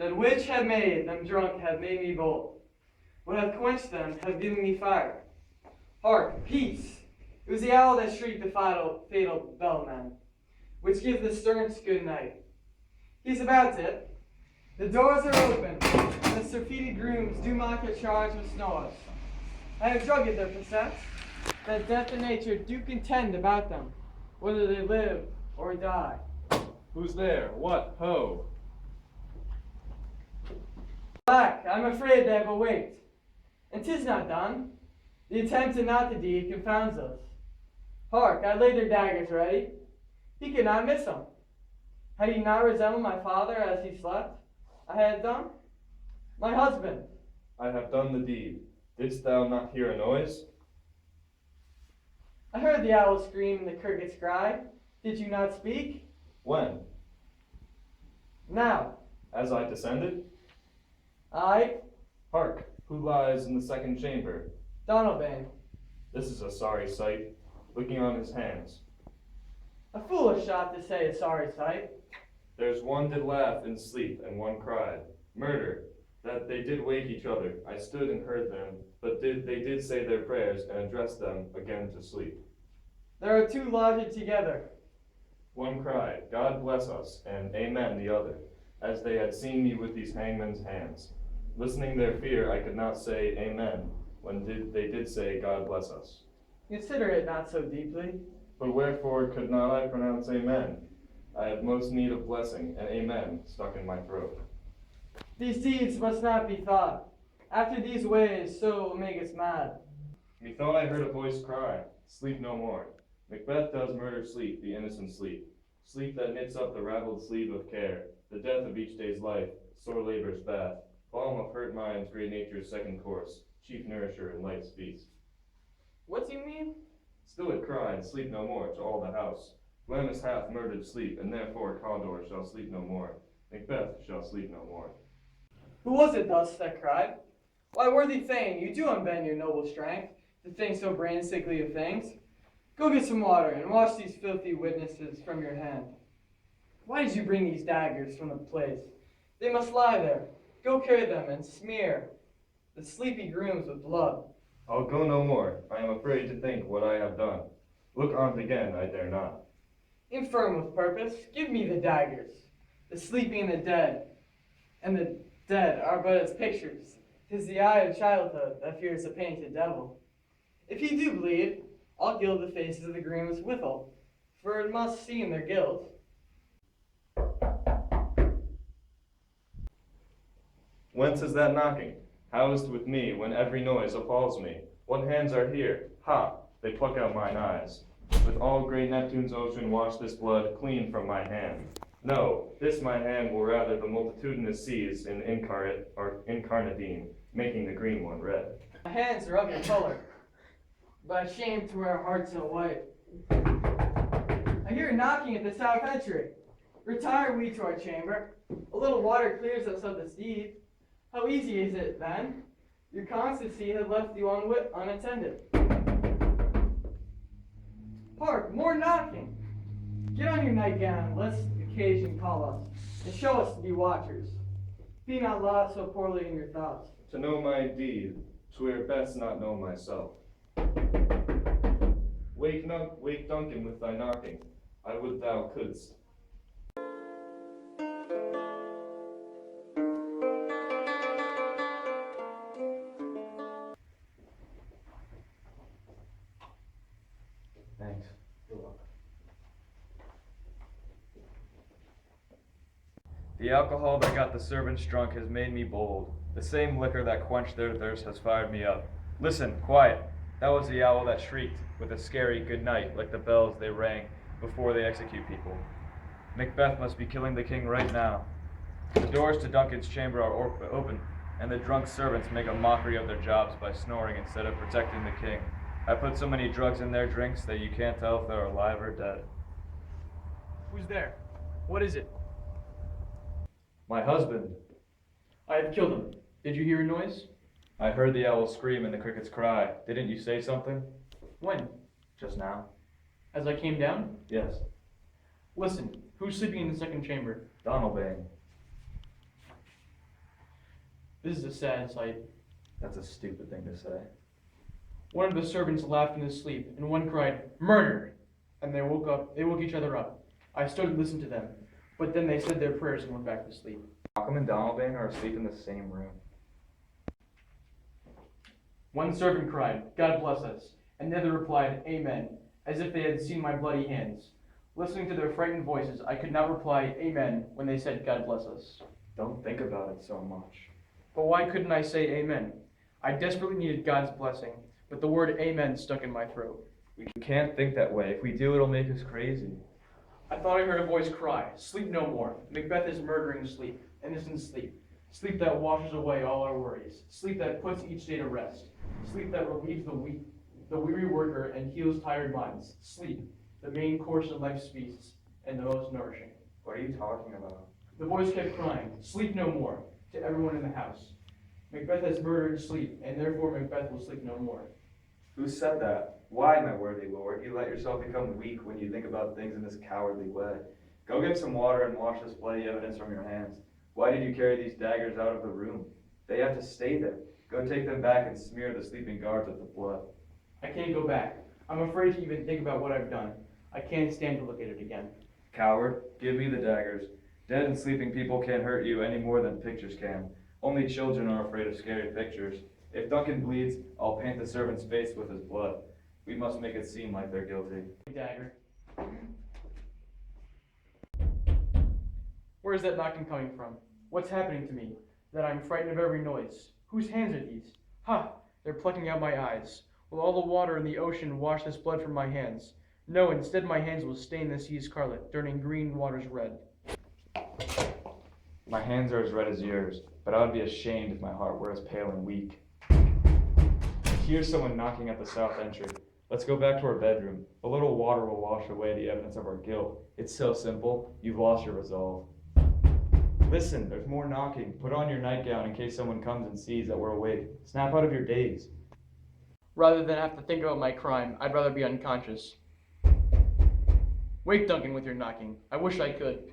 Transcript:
That which have made them drunk have made me bold. What hath quenched them have given me fire. Hark, peace! It was the owl that shrieked the fatal bellman, which gives the sternest good night. He's about it. The doors are open, and the surfeited grooms do mock a charge with snores. I have drugged their possess, that death and nature do contend about them, whether they live or die. Who's there? What? Ho! Alack, I'm afraid they have awaked. And 'tis not done. The attempt and not the deed confounds us. Hark, I laid their daggers ready. He could not miss them. Had he not resembled my father as he slept? I had done. My husband. I have done the deed. Didst thou not hear a noise? I heard the owl scream and the crickets cry. Did you not speak? When? Now. As I descended? I, Hark! Who lies in the second chamber? Donalbain. This is a sorry sight. Looking on his hands. A foolish shot to say a sorry sight. There's one did laugh in sleep, and one cried. Murder! That they did wake each other. I stood and heard them, but they did say their prayers and addressed them again to sleep. There are two lodged together. One cried, God bless us, and Amen the other, as they had seen me with these hangmen's hands. Listening their fear, I could not say Amen, when they did say God bless us. Consider it not so deeply. But wherefore could not I pronounce Amen? I have most need of blessing, and Amen stuck in my throat. These deeds must not be thought. After these ways, so will make us mad. Methought I heard a voice cry, sleep no more. Macbeth does murder sleep, the innocent sleep. Sleep that knits up the raveled sleeve of care, the death of each day's life, sore labor's bath, balm of hurt minds, great nature's second course, chief nourisher in life's feast. What do you mean? Still it cried, sleep no more, to all the house. Glamis hath murdered sleep, and therefore Cawdor shall sleep no more. Macbeth shall sleep no more. Who was it thus that cried? Why, worthy Thane, you do unbend your noble strength to think so brain sickly of things. Go get some water and wash these filthy witnesses from your hand. Why did you bring these daggers from the place? They must lie there. Go carry them and smear the sleepy grooms with blood. I'll go no more. I am afraid to think what I have done. Look on't again, I dare not. Infirm with purpose, give me the daggers. The sleeping and the dead are but as pictures. 'Tis the eye of childhood that fears the painted devil. If he do bleed, I'll gild the faces of the grooms withal, for it must seem their guilt. Whence is that knocking? How is't with me, when every noise appalls me? What hands are here? Ha! They pluck out mine eyes. With all great Neptune's ocean wash this blood clean from my hand. No, this my hand will rather the multitudinous seas in incarnadine, making the green one red. My hands are of your color, but ashamed to wear hearts so white. I hear a knocking at the south entry. Retire we to our chamber. A little water clears us of this deed. How easy is it, then? Your constancy had left you unattended. Hark, more knocking. Get on your nightgown, lest occasion call us, and show us to be watchers. Be not lost so poorly in your thoughts. To know my deed, 'twere best not know myself. Wake Duncan with thy knocking. I would thou couldst. Thanks. You're welcome. The alcohol that got the servants drunk has made me bold. The same liquor that quenched their thirst has fired me up. Listen, quiet. That was the owl that shrieked with a scary good night like the bells they rang before they execute people. Macbeth must be killing the king right now. The doors to Duncan's chamber are open, and the drunk servants make a mockery of their jobs by snoring instead of protecting the king. I put so many drugs in their drinks that you can't tell if they're alive or dead. Who's there? What is it? My husband. I have killed him. Did you hear a noise? I heard the owl scream and the crickets cry. Didn't you say something? When? Just now? As I came down? Yes. Listen, who's sleeping in the second chamber? Donalbain. This is a sad sight. That's a stupid thing to say. One of the servants laughed in his sleep, and one cried, "Murder!" And they woke each other up. I stood and listened to them, but then they said their prayers and went back to sleep. Malcolm and Donalbain are asleep in the same room. One servant cried, "God bless us," and the other replied, "Amen," as if they had seen my bloody hands. Listening to their frightened voices, I could not reply, "Amen," when they said, "God bless us." Don't think about it so much. But why couldn't I say amen? I desperately needed God's blessing, but the word amen stuck in my throat. We can't think that way. If we do, it'll make us crazy. I thought I heard a voice cry, "Sleep no more. Macbeth is murdering sleep, innocent sleep. Sleep that washes away all our worries. Sleep that puts each day to rest. Sleep that relieves the weary worker and heals tired minds. Sleep, the main course of life's feasts, and the most nourishing." What are you talking about? The voice kept crying, "Sleep no more," to everyone in the house. Macbeth has murdered sleep, and therefore Macbeth will sleep no more. Who said that? Why, my worthy lord, you let yourself become weak when you think about things in this cowardly way? Go get some water and wash this bloody evidence from your hands. Why did you carry these daggers out of the room? They have to stay there. Go take them back and smear the sleeping guards with the blood. I can't go back. I'm afraid to even think about what I've done. I can't stand to look at it again. Coward, give me the daggers. Dead and sleeping people can't hurt you any more than pictures can. Only children are afraid of scary pictures. If Duncan bleeds, I'll paint the servant's face with his blood. We must make it seem like they're guilty. Dagger. Where is that knocking coming from? What's happening to me? That I'm frightened of every noise. Whose hands are these? Ha! They're plucking out my eyes. Will all the water in the ocean wash this blood from my hands? No, instead my hands will stain the sea scarlet, turning green waters red. My hands are as red as yours, but I would be ashamed if my heart were as pale and weak. I hear someone knocking at the south entry. Let's go back to our bedroom. A little water will wash away the evidence of our guilt. It's so simple. You've lost your resolve. Listen, there's more knocking. Put on your nightgown in case someone comes and sees that we're awake. Snap out of your daze. Rather than have to think about my crime, I'd rather be unconscious. Wake Duncan with your knocking. I wish I could.